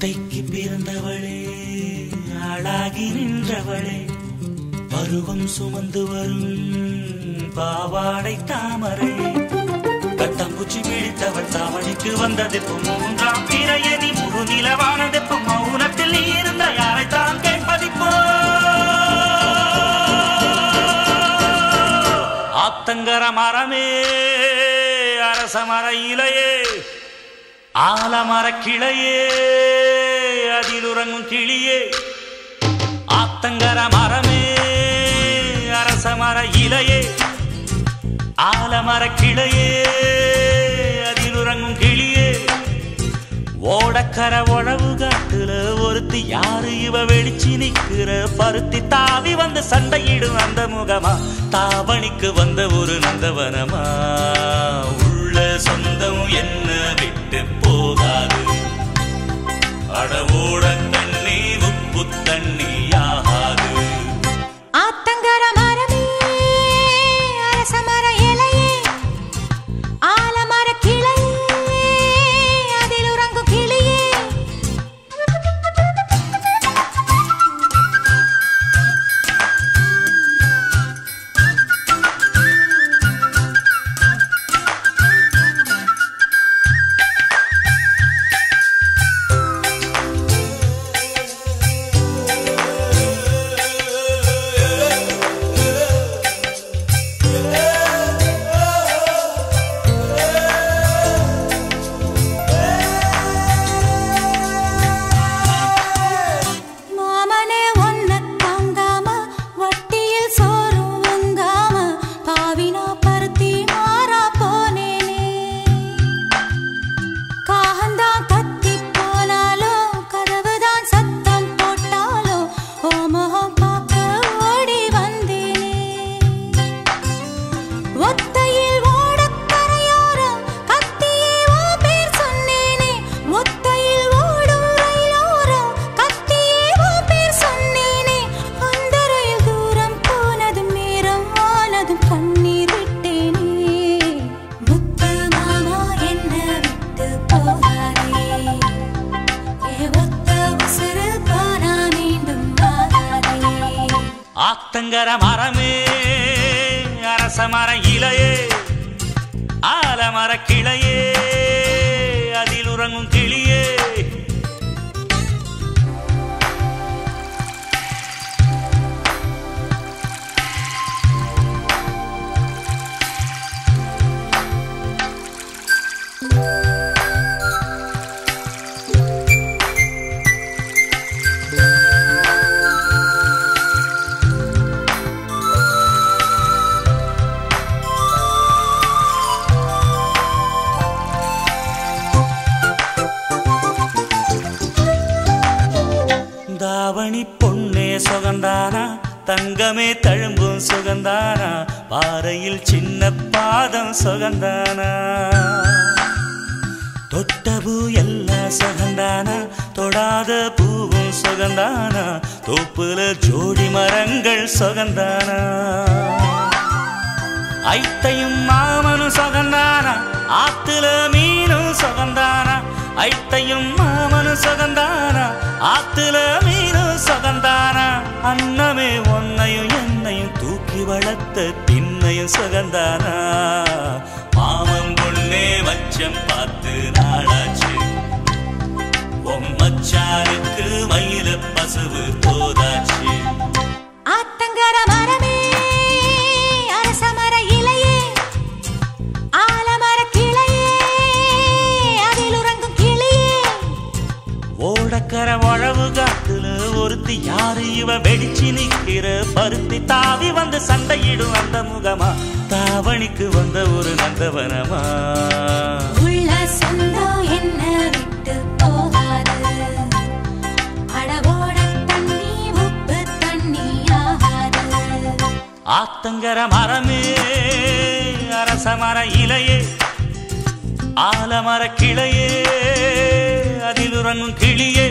அத்தைக்கு பிறந்தவளே ஆளாகி நின்றவளே பருவம் சுமந்து வரும் பாவாடை தாமரை கட்டம்பூச்சி பிடித்தவள் தாவணிக்கு வந்ததெப்பு மூன்றாம் பிறையணி முழு நிலவானதெப்பு மௌனத்தில் நீ இருந்த யாரைத்தான் கேட்பதிப்போ ஆத்தங்கர மரமே அரச மர இலையே ஆலமர கிளையே அதில் உறங்கும் கிளியே ஆத்தங்கர மரமே அரச மர இலையே ஆலமர கிளையே அதில் உறங்கும் கிளியே ஓடக்கர உழவு காட்டுல ஒருத்தி யாரு இவ வெளிச்சி நிக்கிற பருத்தி தாவி வந்து சண்டையிடும் அந்த முகமா தாவணிக்கு வந்த ஒரு நந்தவனமா உள்ள சொந்தம் என்ன விட்டு போகாது அடவோட தண்ணி உப்பு தண்ணி ஆகாது ஆத்தங்கர மரமே அரச மர இலையே ஆலமர கிளையே அதில் உறங்கும் கிளியே ஆத்தங்கர மரமே அரச மர இலையே ஆலமர கிளையே அதில் உறங்கும் கிளியே தாவணி பொன்னே சுகந்தானா தங்கமே தழும்பும் சுகந்தானா பாறையில் சின்ன பாதம் சுகந்தானா தொட்ட பூ எல்லாம் சுகந்தானா தொடாத பூவும் சுகந்தானா தோப்புல ஜோடி மரங்கள் சுகந்தானா ஐத்தையும் மாமனும் சுகந்தானா ஆத்துல மீனும் சுகந்தானா ஐத்தையும் மாமனும் சுகந்தானா ஆத்துல மீனும் சுகந்தானா அன்னமே ஒன்னையும் என்னையும் தூக்கி வளர்த்த திண்ணையும் சுகந்தானா மாமன் பொண்ணே மச்சம் பார்த்து நாளாச்சு மச்சானுக்கு மயில பசுவு தோதாச்சு ஆத்தங்கர மரமே அரச மர இலையே ஆலமர கிளையே அதில் உறங்கும் கிளியே ஓடக்கர உழவு காட்டுல ஒருத்தி யாரு இவ வெடிச்சு நிக்கிற பருத்தி தாவி வந்து சண்டையிடும் அந்த முகமா தாவணிக்கு வந்த ஒரு நந்தவனமா உள்ள சொந்தம் என்ன விட்டு போகாது அடவோட தண்ணி உப்பு தண்ணி ஆகாது ஆத்தங்கர மரமே அரச மர இலையே ஆலமர கிளையே அதில் உறங்கும் கிளியே